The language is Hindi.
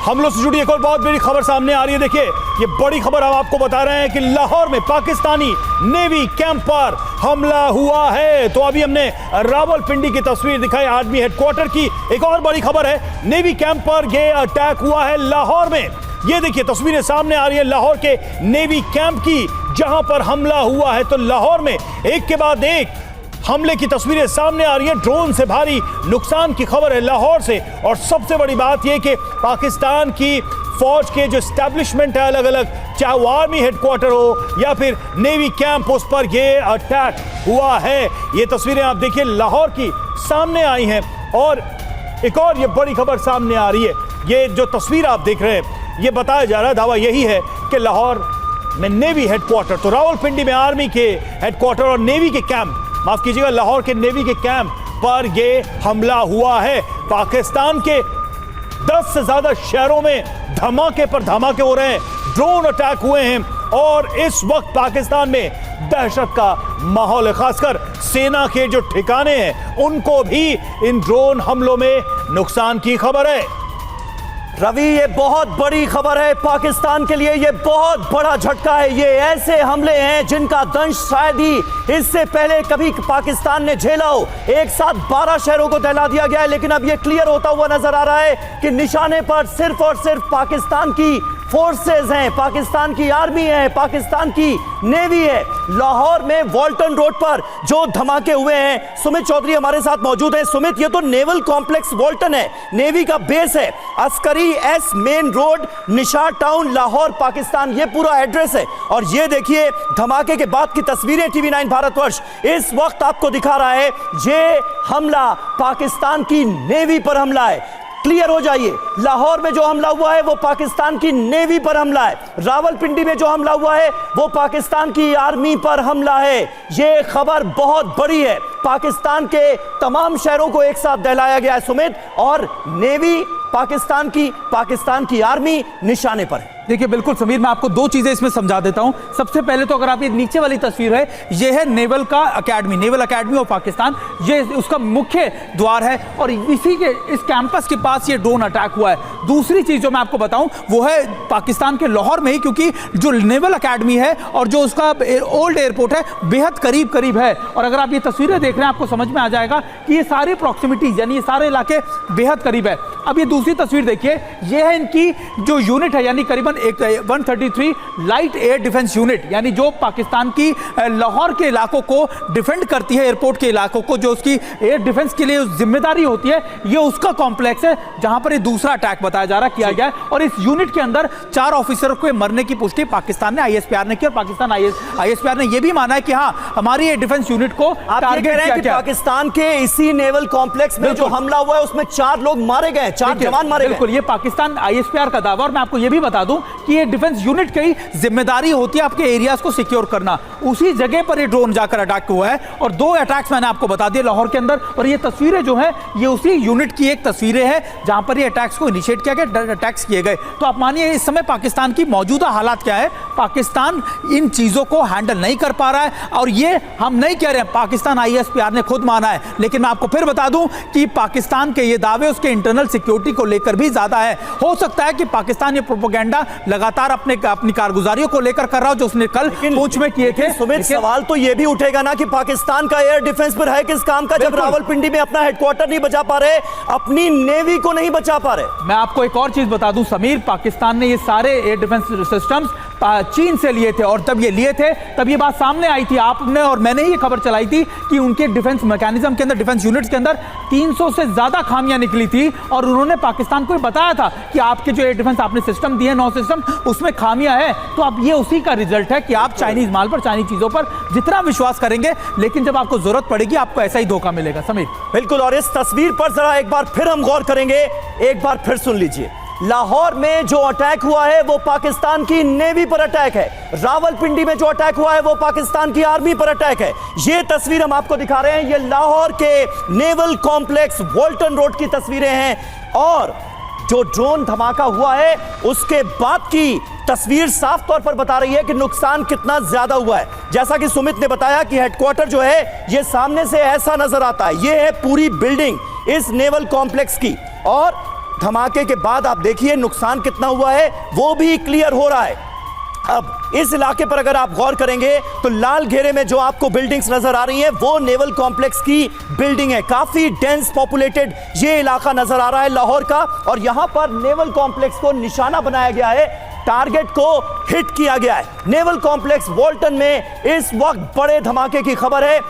हमलों से जुड़ी एक और बहुत बड़ी खबर सामने आ रही है। देखिए, ये बड़ी खबर हम आपको बता रहे हैं कि लाहौर में पाकिस्तानी नेवी कैंप पर हमला हुआ है। तो अभी हमने रावलपिंडी की तस्वीर दिखाई आर्मी हेडक्वार्टर की। एक और बड़ी खबर है, नेवी कैंप पर ये अटैक हुआ है लाहौर में। ये देखिए तस्वीरें सामने आ रही है लाहौर के नेवी कैंप की, जहां पर हमला हुआ है। तो लाहौर में एक के बाद एक हमले की तस्वीरें सामने आ रही है। ड्रोन से भारी नुकसान की खबर है लाहौर से। और सबसे बड़ी बात यह कि पाकिस्तान की फौज के जो एस्टैब्लिशमेंट है अलग अलग, चाहे वो आर्मी हेडक्वार्टर हो या फिर नेवी कैंप, उस पर यह अटैक हुआ है। ये तस्वीरें आप देखिए लाहौर की सामने आई हैं। और एक और ये बड़ी खबर सामने आ रही है। ये जो तस्वीर आप देख रहे हैं, ये बताया जा रहा है, दावा यही है कि लाहौर में नेवी हेडक्वार्टर, तो रावलपिंडी में आर्मी के हेडक्वार्टर और नेवी के कैंप, माफ कीजिएगा, लाहौर के नेवी के कैंप पर यह हमला हुआ है। पाकिस्तान के 10 से ज्यादा शहरों में धमाके पर धमाके हो रहे हैं, ड्रोन अटैक हुए हैं और इस वक्त पाकिस्तान में दहशत का माहौल है। खासकर सेना के जो ठिकाने हैं उनको भी इन ड्रोन हमलों में नुकसान की खबर है। रवि, ये बहुत बड़ी खबर है पाकिस्तान के लिए, ये बहुत बड़ा झटका है। ये ऐसे हमले हैं जिनका दंश शायद ही इससे पहले कभी पाकिस्तान ने झेला हो। एक साथ 12 शहरों को दहला दिया गया है, लेकिन अब ये क्लियर होता हुआ नजर आ रहा है कि निशाने पर सिर्फ और सिर्फ पाकिस्तान की फोर्सेस हैं, पाकिस्तान की आर्मी है, पाकिस्तान की नेवी है। लाहौर में वॉल्टन रोड पर जो धमाके हुए हैं, सुमित चौधरी हमारे साथ मौजूद है। सुमित, ये तो नेवल कॉम्प्लेक्स वॉल्टन है, नेवी का बेस है, Askari S main road, Nishtar town, Lahore, Pakistan, ये पूरा एड्रेस है। और ये देखिए धमाके के बाद की तस्वीरें टीवी 9 भारतवर्ष इस वक्त आपको दिखा रहा है। ये हमला पाकिस्तान की नेवी पर हमला है। क्लियर हो जाइए, लाहौर में जो हमला हुआ है वो पाकिस्तान की नेवी पर हमला है। रावलपिंडी में जो हमला हुआ है वो पाकिस्तान की आर्मी पर हमला है। ये खबर बहुत बड़ी है। पाकिस्तान के तमाम शहरों को एक साथ दहलाया गया है सुमित, और नेवी पाकिस्तान की आर्मी निशाने पर है। देखिए बिल्कुल समीर, मैं आपको दो चीजें इसमें समझा देता हूं। सबसे पहले तो अगर आप ये नीचे वाली तस्वीर है, ये है नेवल अकेडमी ऑफ पाकिस्तान, ये उसका मुख्य द्वार है और इसी के इस कैंपस के पास ये ड्रोन अटैक हुआ है। दूसरी चीज जो मैं आपको बताऊं वो है पाकिस्तान के लाहौर में ही, क्योंकि जो नेवल अकेडमी है और जो उसका ओल्ड एयरपोर्ट है बेहद करीब है। और अगर आप ये तस्वीरें देख रहे हैं आपको समझ में आ जाएगा कि ये सारे प्रॉक्सिमिटीज यानी ये सारे इलाके बेहद करीब है। अब ये दूसरी तस्वीर देखिए, ये है इनकी जो यूनिट है, यानी करीबन 133 लाइट एयर डिफेंस यूनिट, यानी जो पाकिस्तान की लाहौर के इलाकों को डिफेंड करती है, एयरपोर्ट के इलाकों को, जो उसकी एयर डिफेंस के लिए जिम्मेदारी होती है, ये उसका कॉम्प्लेक्स है जहां पर ये दूसरा अटैक बताया जा रहा किया गया है। और इस यूनिट के अंदर 4 ऑफिसरों के मरने की पुष्टि पाकिस्तान ने ISPR ने की और पाकिस्तान ISPR ने यह भी माना है कि हाँ हमारी एयर डिफेंस यूनिट को टारगेट किया गया। पाकिस्तान के इसी नेवल कॉम्प्लेक्स में जो हमला हुआ है उसमें 4 लोग मारे गए, 4 जवान मारे गए। बिल्कुल, ये पाकिस्तान ISPR का दावा। और मैं आपको यह भी बता दूं कि ये डिफेंस यूनिट की जिम्मेदारी होती है आपके एरियाज को सिक्योर करना। उसी जगह पर ये ड्रोन जाकर अटैक हुआ है और 2 अटैक्स मैंने आपको बता दिए लाहौर के अंदर। और ये तस्वीरें जो है ये उसी यूनिट की एक तस्वीरें हैं जहां पर ये अटैक्स को इनिशिएट किया गया, अटैक्स किए गए। तो आप मानिए इस समय पाकिस्तान की मौजूदा हालात क्या है। पाकिस्तान इन चीजों को हैंडल नहीं कर पा रहा है और ये हम नहीं कह रहे हैं, पाकिस्तान ISPR ने खुद माना है। लेकिन मैं आपको फिर बता दूं कि पाकिस्तान के ये दावे उसके इंटरनल सिक्योरिटी को लेकर भी ज्यादा है। हो सकता है कि पाकिस्तान ये प्रोपेगेंडा लगातार अपनी कारगुजारियों को लेकर कर रहा हो, जो उसने कल पूंछ में किए थे। सुमित, सवाल तो यह भी उठेगा ना कि पाकिस्तान का एयर डिफेंस पर है किस काम का, जब रावलपिंडी में अपना हेडक्वार्टर नहीं बचा पा रहे, अपनी नेवी को नहीं बचा पा रहे। मैं आपको एक और चीज बता दूं समीर, पाकिस्तान ने ये सारे एयर डिफेंस सिस्टम्स चीन से लिए थे और तब ये लिए थे तब ये बात सामने आई थी, आपने और मैंने ही ये खबर चलाई थी कि उनके डिफेंस मैकेनिज्म के अंदर, डिफेंस यूनिट्स के अंदर 300 से ज्यादा खामियां निकली थी। और उन्होंने पाकिस्तान को बताया था कि आपके जो एयर डिफेंस आपने सिस्टम दिए, 9 सिस्टम, उसमें खामियां है। तो अब ये उसी का रिजल्ट है कि आप चाइनीज माल पर, चाइनीज चीजों पर जितना विश्वास करेंगे, लेकिन जब आपको जरूरत पड़ेगी आपको ऐसा ही धोखा मिलेगा। समीर बिल्कुल, और इस तस्वीर पर जरा एक बार फिर हम गौर करेंगे, एक बार फिर सुन लीजिए। लाहौर में जो अटैक हुआ है वो पाकिस्तान की नेवी पर अटैक है। रावलपिंडी में जो अटैक हुआ है वो पाकिस्तान की आर्मी पर अटैक है। ये तस्वीर हम आपको दिखा रहे हैं, ये लाहौर के नेवल कॉम्प्लेक्स वॉल्टन रोड की तस्वीरें हैं। और जो ड्रोन धमाका हुआ है उसके बाद की तस्वीर साफ तौर पर बता रही है कि नुकसान कितना ज्यादा हुआ है। जैसा कि सुमित ने बताया कि हेडक्वार्टर जो है ये सामने से ऐसा नजर आता है, ये है पूरी बिल्डिंग इस नेवल कॉम्प्लेक्स की। और धमाके के बाद आप देखिए नुकसान कितना हुआ है वो भी क्लियर हो रहा है। अब इस इलाके पर अगर आप गौर करेंगे तो लाल घेरे में जो आपको बिल्डिंग्स नजर आ रही हैं वो नेवल कॉम्प्लेक्स की बिल्डिंग है। काफी डेंस पॉपुलेटेड ये इलाका नजर आ रहा है लाहौर का, और यहां पर नेवल कॉम्प्लेक्स को निशाना बनाया गया है, टारगेट को हिट किया गया है। नेवल कॉम्प्लेक्स वॉल्टन में इस वक्त बड़े धमाके की खबर है।